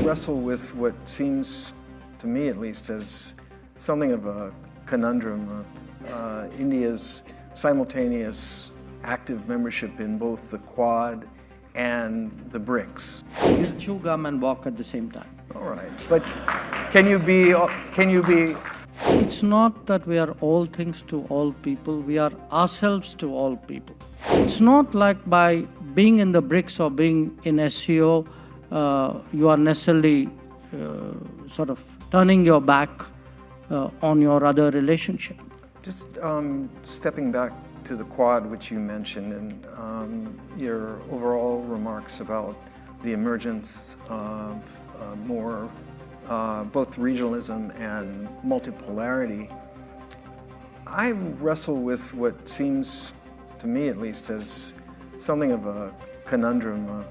wrestle with what seems, to me at least, as something of a conundrum. India's simultaneous active membership in both the Quad and the BRICS. You chew gum and walk at the same time. All right, but can you be? It's not that we are all things to all people, we are ourselves to all people. It's not like by being in the BRICS or being in SCO, you are necessarily sort of turning your back on your other relationship. Just stepping back to the Quad, which you mentioned, and your overall remarks about the emergence of more both regionalism and multipolarity, I wrestle with what seems, to me at least, as something of a conundrum.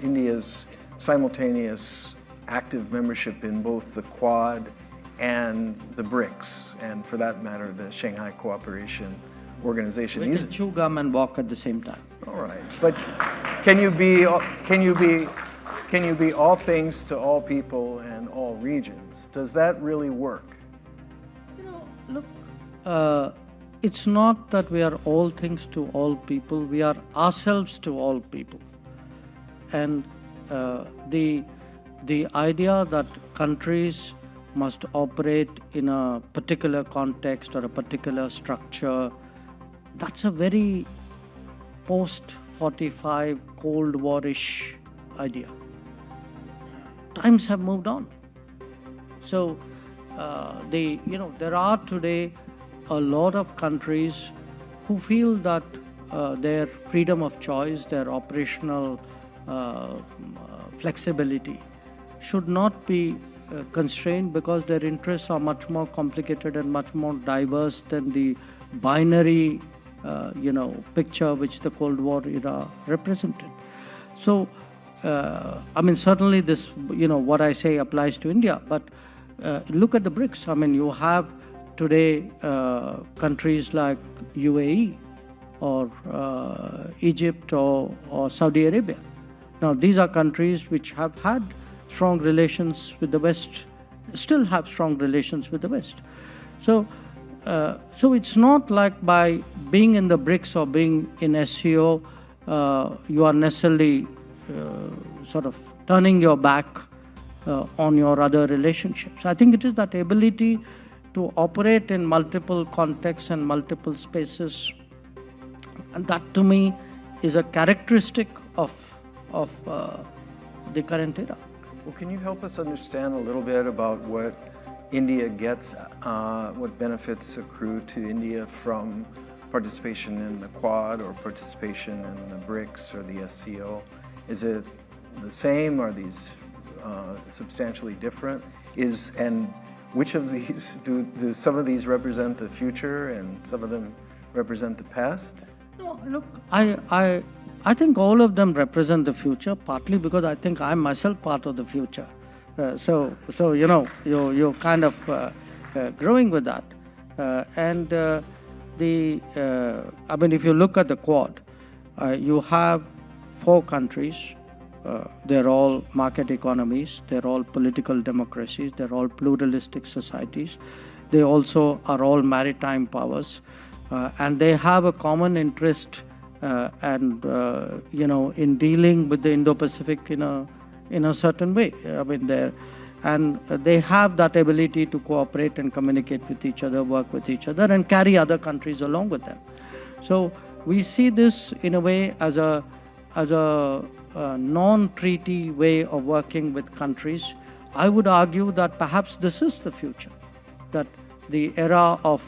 India's simultaneous active membership in both the Quad and the BRICS, and for that matter, the Shanghai Cooperation Organization. We can chew gum and walk at the same time. All right, but can you be all things to all people and all regions? Does that really work? Look, it's not that we are all things to all people, we are ourselves to all people. And the idea that countries must operate in a particular context or a particular structure, that's a very post-45 Cold War-ish idea. Times have moved on. So, there are today a lot of countries who feel that their freedom of choice, their operational flexibility should not be constrained because their interests are much more complicated and much more diverse than the binary, picture which the Cold War era represented. So, certainly this, what I say applies to India, but look at the BRICS. You have today countries like UAE or Egypt or Saudi Arabia. Now, these are countries which have had strong relations with the West, still have strong relations with the West. So it's not like by being in the BRICS or being in SCO, you are necessarily sort of turning your back on your other relationships. I think it is that ability to operate in multiple contexts and multiple spaces, and that to me is a characteristic of the current era. Well, can you help us understand a little bit about what India gets, what benefits accrue to India from participation in the Quad or participation in the BRICS or the SCO? Is it the same? Are these substantially different? And which of these, do some of these represent the future and some of them represent the past? No, look, I think all of them represent the future, partly because I think I'm myself part of the future. So you're kind of growing with that. If you look at the Quad, you have 4 countries. They're all market economies, they're all political democracies, they're all pluralistic societies. They also are all maritime powers, and they have a common interest in dealing with the Indo-Pacific in a certain way. They have that ability to cooperate and communicate with each other, work with each other, and carry other countries along with them. So we see this in a way as a non-treaty way of working with countries. I would argue that perhaps this is the future, that the era of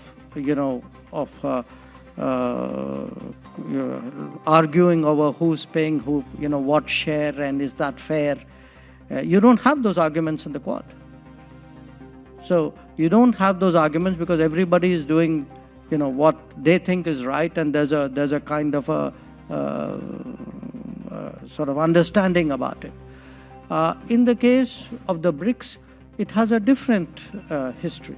arguing over who's paying who, what share and is that fair. You don't have those arguments in the Quad. So you don't have those arguments because everybody is doing, what they think is right, and there's a kind of a sort of understanding about it. In the case of the BRICS, it has a different history.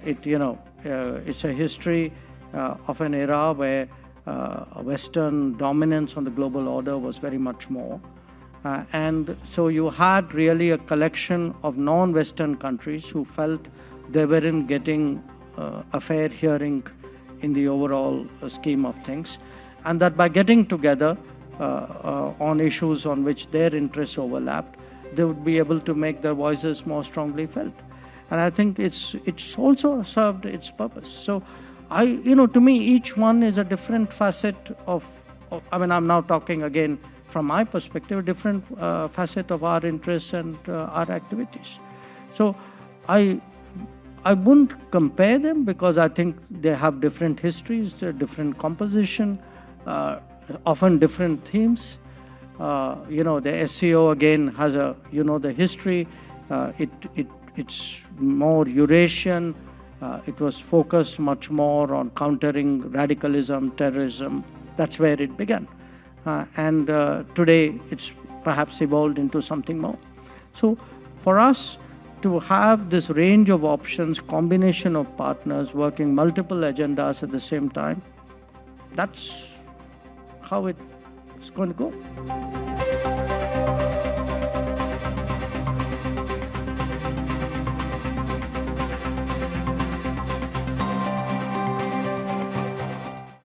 It's a history of an era where Western dominance on the global order was very much more. And so you had really a collection of non-Western countries who felt they weren't getting a fair hearing in the overall scheme of things, and that by getting together on issues on which their interests overlapped, they would be able to make their voices more strongly felt. And I think it's also served its purpose. So to me, each one is a different facet of I'm now talking again from my perspective, a different facet of our interests and our activities. So I wouldn't compare them because I think they have different histories, different composition, often different themes. The SCO again has the history. It's more Eurasian. It was focused much more on countering radicalism, terrorism. That's where it began. And today it's perhaps evolved into something more. So for us to have this range of options, combination of partners working multiple agendas at the same time, that's how it's going to go.